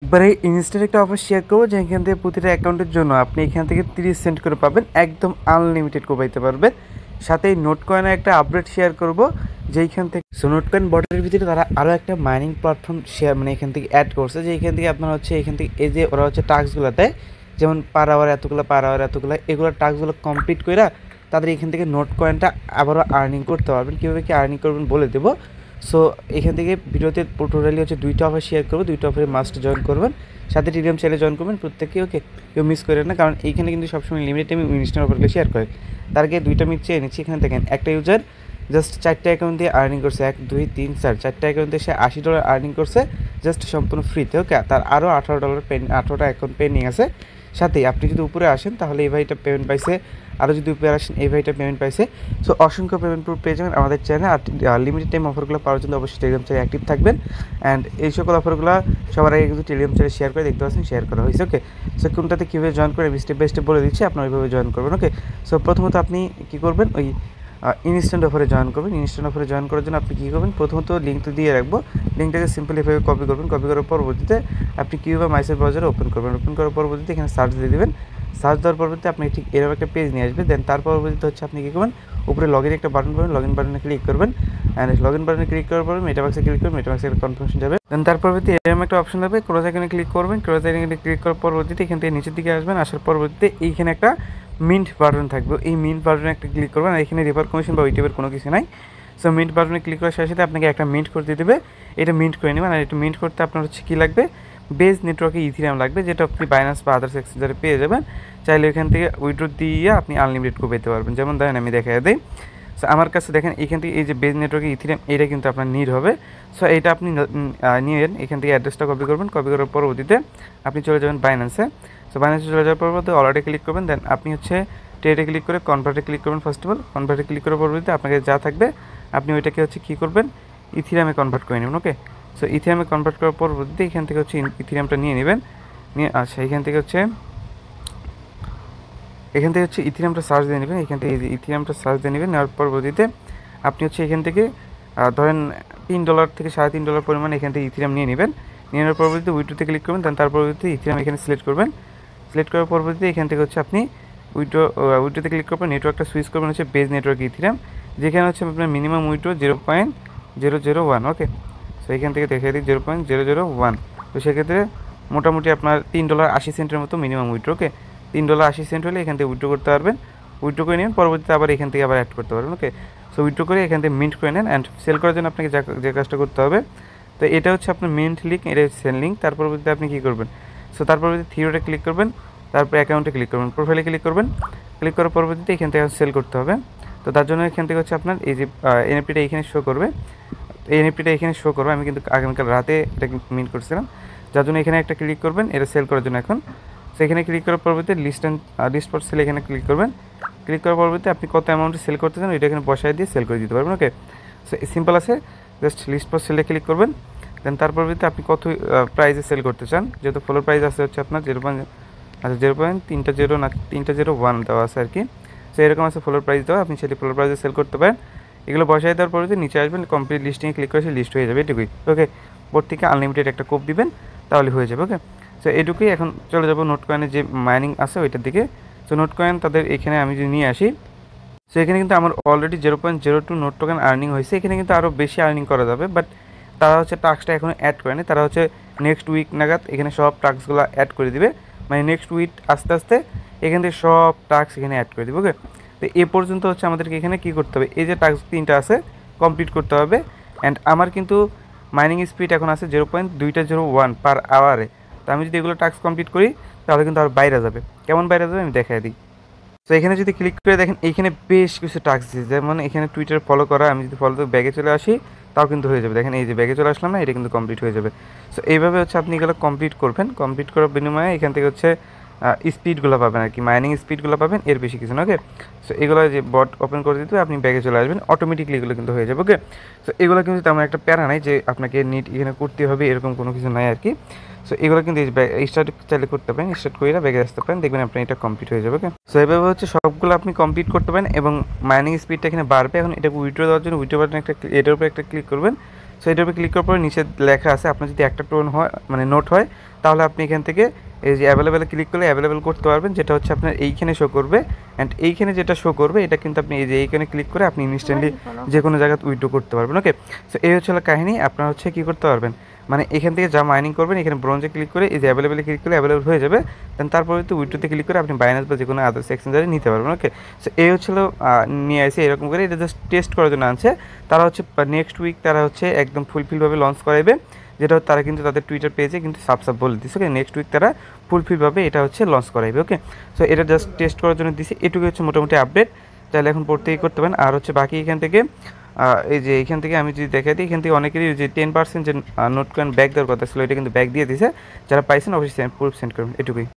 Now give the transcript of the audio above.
এবারে ইনস্ট্যান্ট একটা offer share করবো যেখান থেকে প্রতিটা অ্যাকাউন্টের জন্য আপনি এখান থেকে 30 সেন্ট করে পাবেন, একদম আনলিমিটেড করে পাইতে পারবেন। সাথে এই নোট কয়েনের একটা আপডেট শেয়ার করব যেইখান থেকে নোট কয়েন বটের ভিতরে তারা আরও একটা মাইনিং প্ল্যাটফর্ম শেয়ার মানে এখান থেকে অ্যাড করছে, যে এখান থেকে আপনার হচ্ছে এখান থেকে এই যে ওরা হচ্ছে টাস্কগুলো দেয়, যেমন পার আওয়ার এতগুলো এগুলো টাস্কগুলো কমপ্লিট করে তাদের এখান থেকে নোট কয়েনটা আবারও আর্নিং করতে পারবেন। কীভাবে কি আর্নিং করবেন বলে দেবো। সো এখান থেকে ভিডিওতে টোটালি হচ্ছে 2টা অফার শেয়ার করবো, 2টা অফারে মাস্ট জয়েন করবেন, সাথে টেলিগ্রাম চ্যানেলে জয়েন করবেন প্রত্যেকে। ওকে, কেউ মিস করেন না, কারণ এইখানে কিন্তু সবসময় লিমিটেড টাইমে ইনস্ট্যান্ট অফারগুলো শেয়ার করে। তার আগে 2টা মিনিট চেয়ে নিচ্ছি। এখানে দেখেন একটা ইউজার জাস্ট 4টা অ্যাকাউন্ট দিয়ে আর্নিং করছে, 1 2 3 4 4টা অ্যাকাউন্ট দিয়ে সে $80 আর্নিং করছে জাস্ট সম্পূর্ণ ফ্রিতে। ওকে, তার আরও $18 অ্যাকাউন্ট পেন্ডিং আছে। সাথে আপনি যদি উপরে আসেন তাহলে এই ভাইটা পেমেন্ট পাইছে, আরও যদি উপরে আসেন এই ভাইটা পেমেন্ট পাইছে। সো অসংখ্য পেমেন্ট প্রুফ পেয়ে যাবেন আমাদের চ্যানেলে। আর লিমিটেড টাইম অফারগুলো পাওয়ার জন্য অবশ্যই টেলিগ্রাম চ্যানেলে অ্যাক্টিভ থাকবেন। অ্যান্ড এই সকল অফারগুলো সবার আগে কিন্তু টেলিগ্রাম চ্যানেলে শেয়ার করে দেখতে পাচ্ছেন, শেয়ার করা হয়েছে। ওকে, সো কোনটাতে কীভাবে জয়েন করে স্টেপ বাই স্টেপ বলে দিচ্ছি, আপনার ওইভাবে জয়েন করবেন। ওকে, সো প্রথমত আপনি কী করবেন, ওই ইনস্ট্যান্ট অফারে জয়েন করবেন। ইনস্ট্যান্ট অফারে জয়েন করার জন্য আপনি কী করবেন, প্রথমত লিঙ্ক তো দিয়ে রাখবো, লিঙ্কটাকে সিম্পলি এভাবে কপি করবেন। কপি করার পরবর্তীতে আপনি কীভাবে মাইসেল ব্রাউজারে ওপেন করবেন। ওপেন করার পরবর্তীতে এখানে সার্চ দিয়ে দেবেন। সার্চ দেওয়ার পরবর্তীতে আপনি ঠিক এরকম একটা পেজ নিয়ে আসবে। দেন তার পরবর্তীতে হচ্ছে আপনি কী করবেন, উপরে লগইন একটা বাটন পাবেন, লগইন বাটনে ক্লিক করবেন। অ্যান্ড লগইন বাটনে ক্লিক করার পর মেটামাক্সে ক্লিক করবেন, মেটামাক্সে একটা কনফার্মেশন যাবে। দেন তার পরবর্তীতে এরকম একটা অপশন যাবে, ক্লোজ আইকনে ক্লিক করবেন। ক্লোজ আইকনে ক্লিক করার পরবর্তীতে এখান থেকে নিচের দিকে আসবেন, আসার পরবর্তীতে এইখানে একটা মিন্ট বাটন থাকবে, এই মিন্ট বাটনে একটা ক্লিক করবেন। আর এখানে রেফার কমিশন বা ওই টাইপের কোনো কিছু নাই। সো মিন্ট বাটনে ক্লিক করার সাথে সাথে আপনাকে একটা মিন্ট করতে দেবে, এটা মিন্ট করে নেবেন। আর এটা মিন্ট করতে আপনার হচ্ছে কী লাগবে, বেজ নেটওয়ার্কে ইথিরিয়াম লাগবে, যেটা আপনি বাইন্যান্স বা আদার্স এক্সচেঞ্জারে পেয়ে যাবেন। চাইলে এখান থেকে উইথড্র দিয়ে আপনি আনলিমিটেড করে পেতে পারবেন। যেমন দেখেন আমি দেখাই দিই। সো আমার কাছে দেখেন এখান থেকে এই যে বেজ নেটওয়ার্কে ইথিরিয়াম, এটা কিন্তু আপনার নিড হবে। সো এটা আপনি নিয়েন, এখান থেকে অ্যাড্রেসটা কপি করবেন। কপি করার পরবর্তীতে আপনি চলে যাবেন বাইন্যান্সে। সো বাইন্যান্সে চলে যাওয়ার পরবর্তীতে অলরেডি ক্লিক করবেন। দেন আপনি হচ্ছে ট্রেডে ক্লিক করে কনভার্টে ক্লিক করবেন। ফার্স্ট অফ অল কনভার্টে ক্লিক করার পরবর্তীতে আপনাকে যা থাকবে আপনি ওইটাকে হচ্ছে কী করবেন, ইথিরিয়ামে কনভার্ট করে নেবেন। ওকে, সো ইথিরিয়ামে কনভার্ট করার পরবর্তীতে এখান থেকে হচ্ছে ইথিরিয়ামটা নিয়ে নেবেন। নিয়ে আচ্ছা এখান থেকে হচ্ছে ইথিরিয়ামটা সার্চ দিয়ে নেবেন। এখান থেকে ইথিরিয়ামটা সার্চ দিয়ে নেবেন। নেওয়ার পরবর্তীতে আপনি হচ্ছে এখান থেকে ধরেন $3 থেকে $3.5 পরিমাণ এখান থেকে ইথিরিয়াম নিয়ে নেবেন। নিয়ে নেওয়ার পরবর্তীতে উইড্রোতে ক্লিক করবেন। দেন তার পরবর্তীতে ইথিরিয়াম এখানে সিলেক্ট করবেন। সিলেক্ট করার পরবর্তীতে এখান থেকে হচ্ছে আপনি উইড্রোতে ক্লিক করবেন। নেটওয়ার্কটা সুইচ করবেন হচ্ছে বেজ নেটওয়ার্ক ইথিরিয়াম, যেখানে হচ্ছে আপনার মিনিমাম উইড্রো 0.001। ওকে, সো এখান থেকে দেখে দিই 0.001। তো সেক্ষেত্রে মোটামুটি আপনার $3.80 মতো মিনিমাম উইড্রো। ওকে, $3.80 হলে এখান থেকে উইড্রো করতে পারবেন। উইড্রো করে নেন, পরবর্তীতে আবার এখান থেকে আবার অ্যাড করতে পারবেন। ওকে, সো উইড্রো করে এখান থেকে মিন্ট করে নেন। অ্যান্ড সেল করার জন্য আপনাকে যে কাজটা করতে হবে, তো এটা হচ্ছে আপনার মিন্ট লিঙ্ক, এটা হচ্ছে সেল লিঙ্ক। তার পরবর্তীতে আপনি কী করবেন, সো তার পরবর্তীতে থিওরিতে ক্লিক করবেন, তারপর অ্যাকাউন্টে ক্লিক করবেন, প্রোফাইলে ক্লিক করবেন। ক্লিক করার পরবর্তীতে এখান থেকে সেল করতে হবে। তো তার জন্য এখান থেকে হচ্ছে আপনার এই যে এনএফটিটা এখানে শো করবে, এই এনএফটিটা এখানে শো করবে। আমি কিন্তু আগামীকাল রাতে এটা মিন্ট করছিলাম, যার জন্য এখানে একটা ক্লিক করবেন এটা সেল করার জন্য। এখন সেখানে ক্লিক করার পরবর্তীতে লিস্ট ফর সেল এখানে ক্লিক করবেন। ক্লিক করার পরবর্তীতে আপনি কত অ্যামাউন্টে সেল করতে চান এটা এখানে বসায় দিয়ে সেল করে দিতে পারবেন। ওকে, সো সিম্পল আছে, জাস্ট লিস্ট ফর সেলে ক্লিক করবেন। দেন তার পরবর্তীতে আপনি কত প্রাইসে সেল করতে চান, যেহেতু ফ্লোর প্রাইস আছে হচ্ছে আপনার 0.3 না 301 দেওয়া আছে আর কি। সো এরকম আছে ফ্লোর প্রাইস দেওয়া, আপনি সেটি ফ্লোর প্রাইসে সেল করতে পারেন। এগুলো বসাই দেওয়ার পরে নিচে আসবেন, কমপ্লিট লিস্টিংয়ে ক্লিক করে লিস্ট হয়ে যাবে, এটুকুই। ওকে, বোর্ড থেকে আনলিমিটেড একটা কোপ দিবেন, তাহলে হয়ে যাবে। ওকে, সো এটুকুই। এখন চলে যাবো নোট কয়েনের যে মাইনিং আছে ওইটার দিকে। সো নোট কয়েন তাদের এখানে আমি যদি নিয়ে আসি, সো এখানে কিন্তু আমার অলরেডি 0.02 নোট টোকেন আর্নিং হয়েছে। এখানে কিন্তু আরও বেশি আর্নিং করা যাবে, বাট তারা হচ্ছে টাস্কটা এখনও অ্যাড করেনি। তারা হচ্ছে নেক্সট উইক নাগাদ এখানে সব টাস্কগুলো অ্যাড করে দিবে, মানে নেক্সট উইক আস্তে আস্তে এখান থেকে সব টাস্ক এখানে অ্যাড করে দেবে। ওকে, তো এ পর্যন্ত হচ্ছে আমাদেরকে এখানে কী করতে হবে, এই যে টাস্ক 3টা আছে কমপ্লিট করতে হবে। অ্যান্ড আমার কিন্তু মাইনিং স্পিড এখন আছে 0.201 পার আওয়ারে। তো আমি যদি এগুলো টাস্ক কমপ্লিট করি তাহলে কিন্তু আর বাইরে যাবে। কেমন বাইরে যাবে আমি দেখাই দিই। তো এখানে যদি ক্লিক করে দেখেন এইখানে বেশ কিছু টাস্ক দিয়েছে, যেমন এখানে টুইটার ফলো করা, আমি যদি ফলো ব্যাগে চলে আসি তাও কিন্তু হয়ে যাবে। দেখেন এই যে ব্যাগে চলে আসলাম না, এটা কিন্তু কমপ্লিট হয়ে যাবে। সো এইভাবে হচ্ছে আপনি এগুলো কমপ্লিট করবেন। কমপ্লিট করার বিনিময়ে এখান থেকে হচ্ছে স্পিডগুলো পাবেন আর কি, মাইনিং স্পিডগুলো পাবেন, এর বেশি কিছু না। ওকে, সো এগুলো যে বট ওপেন করে দিতে আপনি ব্যাগে চলে আসবেন, অটোমেটিকলি এগুলো কিন্তু হয়ে যাবে। ওকে, সো এগুলো কিন্তু তেমন একটা প্যারা নাই যে আপনাকে নিট এখানে করতে হবে, এরকম কোনো কিছু নাই আর কি। সো এগুলো কিন্তু স্টার্ট চাইলে করতে পারেন, স্টার্ট করে ব্যাগে আসতে পারেন, দেখবেন আপনি এটা কমপ্লিট হয়ে যাবে। ওকে, সো এভাবে হচ্ছে সবগুলো আপনি কমপ্লিট করতে পারেন এবং মাইনিং স্পিডটা এখানে বাড়বে। এখন এটা উইড্রো দেওয়ার জন্য উইড্রো বাটন এটার উপরে একটা ক্লিক করবেন। সো এটার উপরে ক্লিক করার পরে নিচে লেখা আছে আপনার যদি একটা টোন হয় মানে নোট হয় তাহলে আপনি এখান থেকে এই যে অ্যাভেলেবেলে ক্লিক করলে অ্যাভেলেবেল করতে পারবেন, যেটা হচ্ছে আপনার এইখানে শো করবে। অ্যান্ড এইখানে যেটা শো করবে এটা কিন্তু আপনি এই যে এইখানে ক্লিক করে আপনি ইনস্ট্যান্টলি যে কোনো জায়গায় উইথড্র করতে পারবেন। ওকে, সো এই হচ্ছে কাহিনী। আপনার হচ্ছে কী করতে পারবেন, মানে এখান থেকে যা মাইনিং করবেন এখানে ব্রোঞ্জে ক্লিক করে এই যে অ্যাভেলেবেলে ক্লিক করে অ্যাভেলেবল হয়ে যাবে। দেন তারপরে তো উইথড্রোতে ক্লিক করে আপনি বাইন্যান্স বা যে কোনো আদার্স এক্সচেঞ্জারে নিতে পারবেন। ওকে, সো এই হচ্ছিল নিয়ে আসে এরকম করে, এটা জাস্ট টেস্ট করার জন্য আনছে। তারা হচ্ছে নেক্সট উইক তারা হচ্ছে একদম ফুলফিলভাবে লঞ্চ করাবে, যেটা তারা কিন্তু তাদের টুইটার পেজে কিন্তু সাব বলে দিচ্ছে। ওকে, নেক্সট উইক তারা ফুলফিলভাবে এটা হচ্ছে লঞ্চ করাইবে। ওকে, সো এটা জাস্ট টেস্ট করার জন্য দিছি, এটুকু হচ্ছে মোটামুটি আপডেট। চাইলে এখন প্রত্যেকেই করতে পারেন। আর হচ্ছে বাকি এখান থেকে এই যে এখান থেকে আমি যদি দেখাই দিই, এখান থেকে অনেকেরই যে 10% যে নোট কয়েন ব্যাক দেওয়ার কথা ছিল এটা কিন্তু ব্যাক দিয়ে দিয়েছে। যারা পাইছেন অবশ্যই প্রুফ সেন্ড করবেন, এটুকুই।